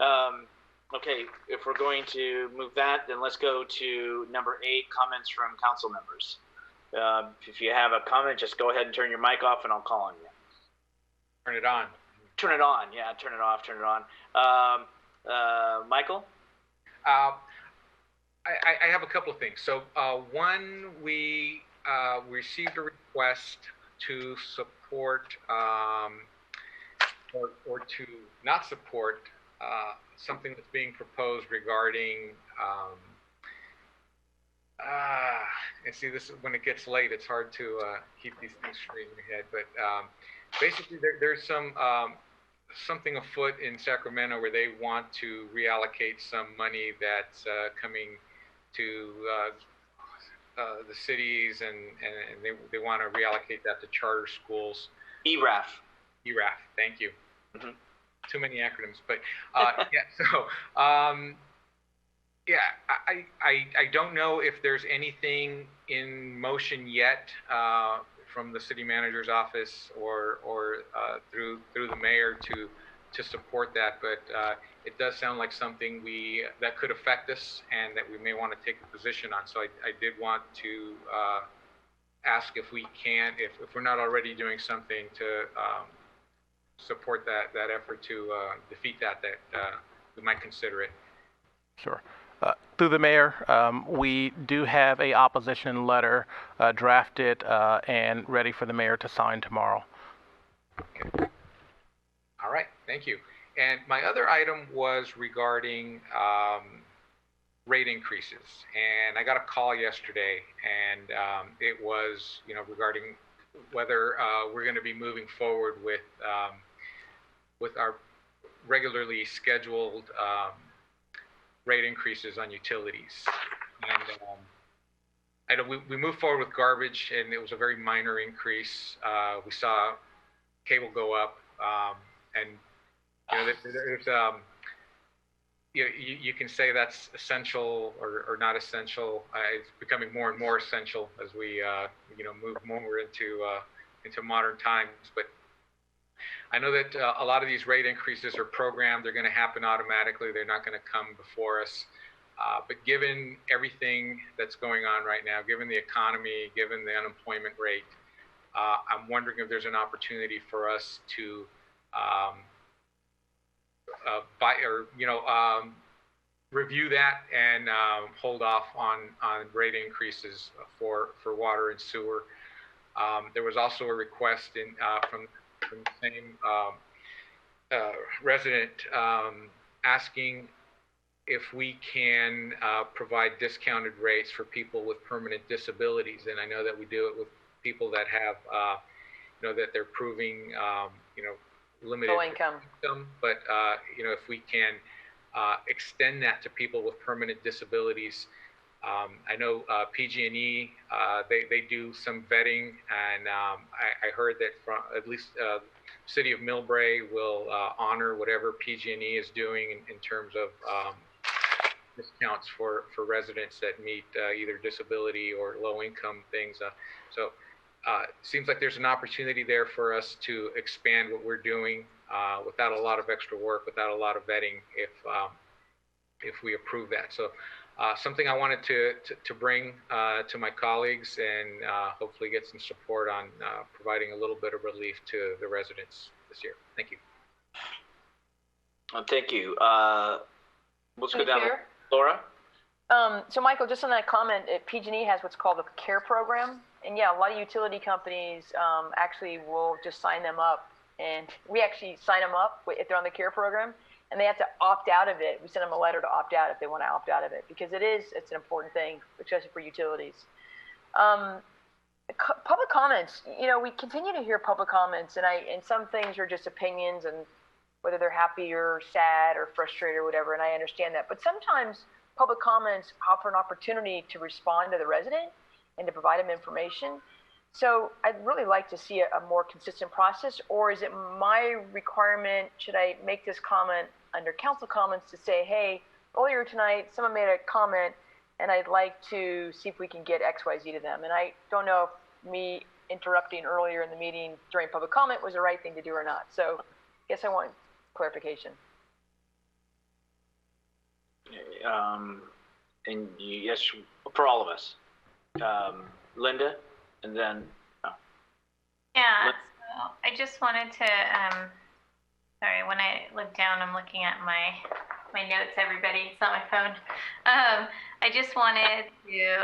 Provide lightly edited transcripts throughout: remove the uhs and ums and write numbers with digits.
Okay, if we're going to move that, then let's go to number 8, comments from council members. If you have a comment, just go ahead and turn your mic off and I'll call on you. Turn it on. Turn it on, yeah, turn it off, turn it on. Michael? I have a couple of things. So one, we received a request to support or to not support something that's being proposed regarding and see, this is when it gets late, it's hard to keep these things straight in your head, but basically there's something afoot in Sacramento where they want to reallocate some money that's coming to the cities, and they want to reallocate that to charter schools. ERAF. ERAF, thank you. Mm-hmm. Too many acronyms, but yeah, so yeah, I don't know if there's anything in motion yet from the city manager's office or through the mayor to support that, but it does sound like something that could affect us and that we may want to take a position on. So I did want to ask if we can, if we're not already doing something to support that effort to defeat that we might consider it. Sure. Through the mayor, we do have a opposition letter drafted and ready for the mayor to sign tomorrow. Okay. All right, thank you. And my other item was regarding rate increases. And I got a call yesterday, and it was, regarding whether we're going to be moving forward with our regularly scheduled rate increases on utilities. And I know we moved forward with garbage, and it was a very minor increase. We saw cable go up, and there's you can say that's essential or not essential. It's becoming more and more essential as we move more into modern times. But I know that a lot of these rate increases are programmed. They're going to happen automatically. They're not going to come before us. But given everything that's going on right now, given the economy, given the unemployment rate, I'm wondering if there's an opportunity for us to review that and hold off on rate increases for water and sewer. There was also a request from the same resident asking if we can provide discounted rates for people with permanent disabilities. And I know that we do it with people that have, that they're proving, limited low income. But, if we can extend that to people with permanent disabilities. I know PG&E, they do some vetting, and I heard that from at least City of Millbrae will honor whatever PG&E is doing in terms of discounts for residents that meet either disability or low income things. So it seems like there's an opportunity there for us to expand what we're doing without a lot of extra work, without a lot of vetting, if we approve that. So something I wanted to bring to my colleagues and hopefully get some support on providing a little bit of relief to the residents this year. Thank you. Thank you. Let's go down. Laura? So Michael, just on that comment, PG&E has what's called the CARE program. And yeah, a lot of utility companies actually will just sign them up. And we actually sign them up if they're on the CARE program. And they have to opt out of it. We send them a letter to opt out if they want to opt out of it, because it's an important thing, especially for utilities. Public comments, we continue to hear public comments, and some things are just opinions, and whether they're happy or sad or frustrated or whatever, and I understand that. But sometimes public comments offer an opportunity to respond to the resident and to provide them information. So I'd really like to see a more consistent process, or is it my requirement, should I make this comment under council comments to say, hey, earlier tonight, someone made a comment and I'd like to see if we can get X, Y, Z to them. And I don't know if me interrupting earlier in the meeting during public comment was the right thing to do or not. So I guess I want clarification. And yes, for all of us. Linda, and then, Yeah, so I just wanted to, sorry, when I look down, I'm looking at my notes, everybody. It's not my phone. I just wanted to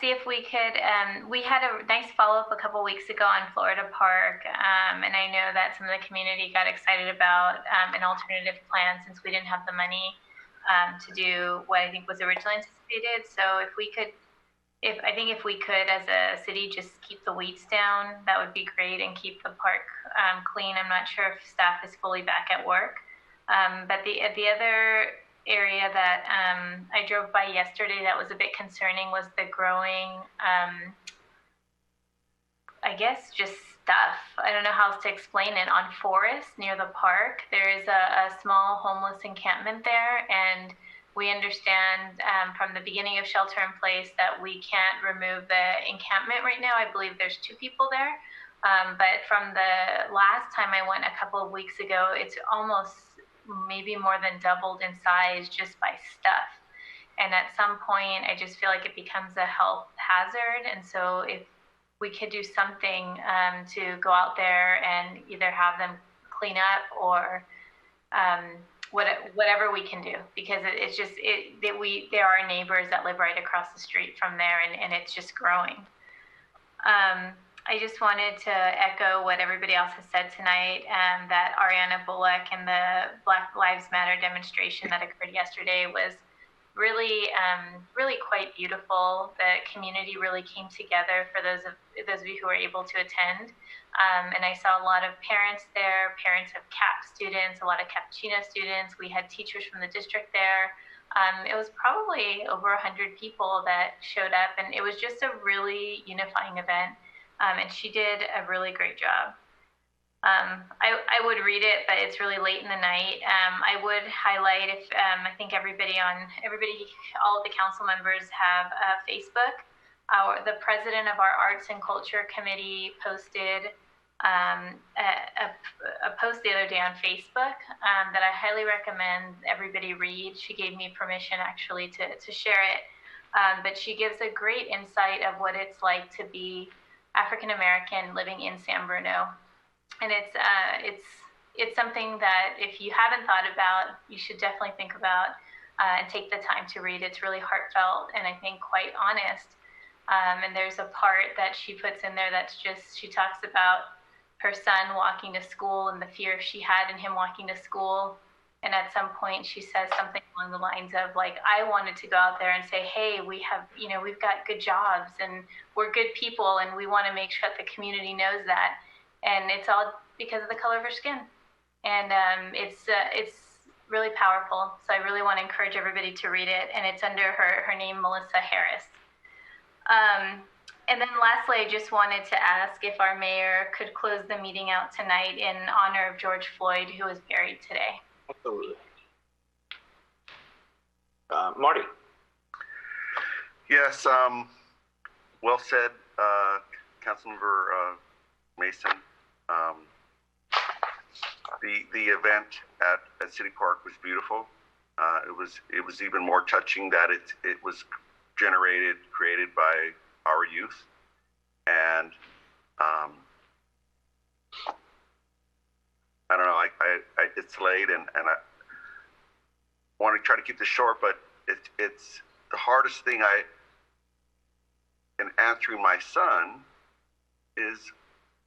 see if we could, we had a nice follow-up a couple weeks ago on Florida Park, and I know that some of the community got excited about an alternative plan since we didn't have the money to do what I think was originally anticipated. So if we could, if we could, as a city, just keep the weeds down, that would be great, and keep the park clean. I'm not sure if staff is fully back at work, but the other area that I drove by yesterday that was a bit concerning was the growing, I guess, just stuff. I don't know how else to explain it. On Forest near the park, there is a small homeless encampment there, and we understand from the beginning of Shelter in Place that we can't remove the encampment right now. I believe there's 2 people there. But from the last time I went a couple of weeks ago, it's almost maybe more than doubled in size just by stuff. And at some point, I just feel like it becomes a health hazard. And so if we could do something to go out there and either have them clean up or whatever we can do, because it's just there are neighbors that live right across the street from there, and it's just growing. I just wanted to echo what everybody else has said tonight, that Ariana Bullock and the Black Lives Matter demonstration that occurred yesterday was really, really quite beautiful. The community really came together for those of you who were able to attend. And I saw a lot of parents there, parents of CAP students, a lot of Cappuccino students. We had teachers from the district there. It was probably over 100 people that showed up, and it was just a really unifying event. And she did a really great job. I would read it, but it's really late in the night. I would highlight if I think all of the council members have Facebook. The president of our Arts and Culture Committee posted a post the other day on Facebook that I highly recommend everybody read. She gave me permission actually to share it, but she gives a great insight of what it's like to be African American living in San Bruno, and it's something that if you haven't thought about, you should definitely think about and take the time to read. It's really heartfelt and I think quite honest. And there's a part that she puts in there that's just, she talks about her son walking to school and the fear she had in him walking to school. And at some point she says something along the lines of like, I wanted to go out there and say, hey, we've got good jobs and we're good people and we want to make sure that the community knows that. And it's all because of the color of her skin. And it's really powerful. So I really want to encourage everybody to read it. And it's under her name, Melissa Harris. And then lastly, I just wanted to ask if our mayor could close the meeting out tonight in honor of George Floyd, who was buried today. Absolutely. Marty. Yes, well said, Councilmember Mason. The event at City Park was beautiful. It was even more touching that it was created by our youth, and I don't know. It's late, and I want to try to keep this short, but it's the hardest thing in answering my son is,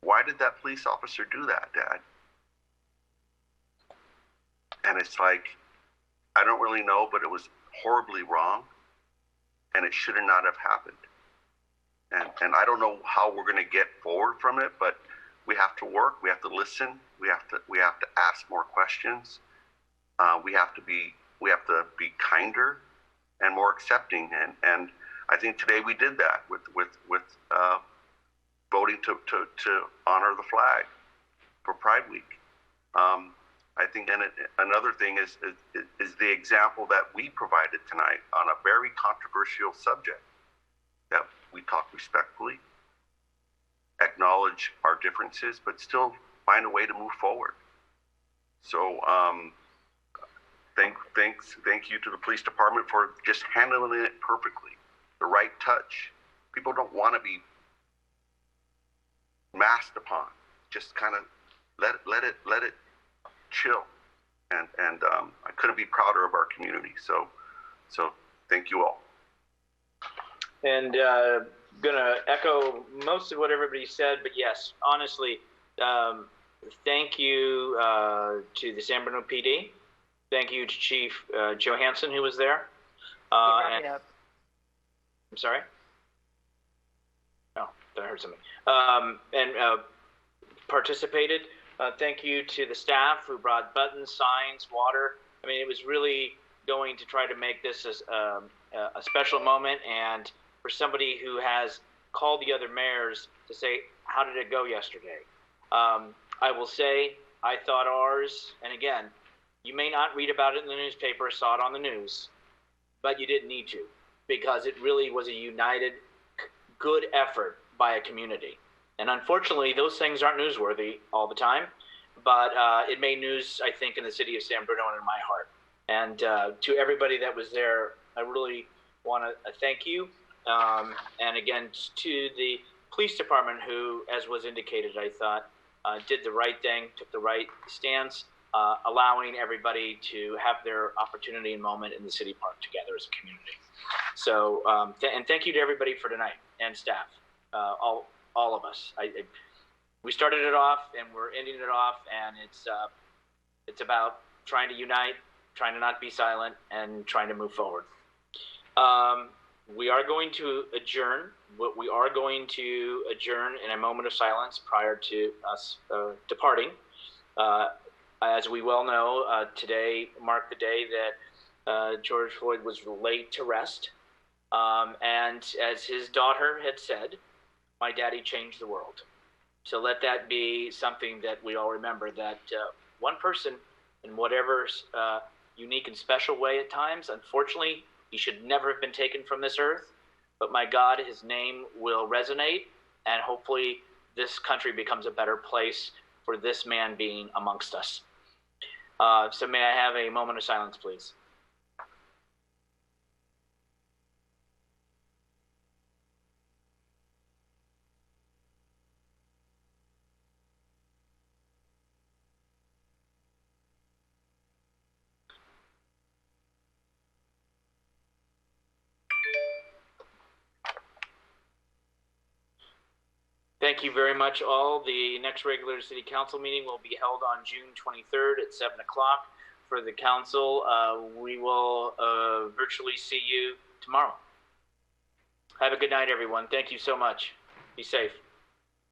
why did that police officer do that, Dad? And it's like, I don't really know, but it was horribly wrong, and it should not have happened. And I don't know how we're going to get forward from it, but we have to work. We have to listen. We have to ask more questions. We have to be kinder and more accepting. And I think today we did that with voting to honor the flag for Pride Week. I think, and another thing is the example that we provided tonight on a very controversial subject, that we talk respectfully, acknowledge our differences, but still find a way to move forward. So thank you to the police department for just handling it perfectly. The right touch. People don't want to be masked upon. Just kind of let it chill. And I couldn't be prouder of our community. So thank you all. And gonna echo most of what everybody said, but yes, honestly, thank you to the San Bruno PD. Thank you to Chief Johansson, who was there. Wrap it up. I'm sorry? Oh, I heard something. And participated. Thank you to the staff who brought buttons, signs, water. I mean, it was really going to try to make this as a special moment. And for somebody who has called the other mayors to say, how did it go yesterday? I will say, I thought ours, and again, you may not read about it in the newspaper, saw it on the news, but you didn't need to, because it really was a united, good effort by a community. And unfortunately, those things aren't newsworthy all the time, but it made news, I think, in the city of San Bruno and in my heart. And to everybody that was there, I really want to thank you. And again, to the police department, who, as was indicated, I thought, did the right thing, took the right stance, allowing everybody to have their opportunity and moment in the city park together as a community. So, and thank you to everybody for tonight and staff, all of us. We started it off and we're ending it off, and it's about trying to unite, trying to not be silent, and trying to move forward. We are going to adjourn. We are going to adjourn in a moment of silence prior to us departing. As we well know, today marked the day that George Floyd was laid to rest. And as his daughter had said, my daddy changed the world. So let that be something that we all remember, that one person, in whatever unique and special way at times, unfortunately, he should never have been taken from this earth. But my God, his name will resonate, and hopefully this country becomes a better place for this man being amongst us. So may I have a moment of silence, please? Thank you very much, all. The next regular city council meeting will be held on June 23rd at 7 o'clock. For the council, we will virtually see you tomorrow. Have a good night, everyone. Thank you so much. Be safe.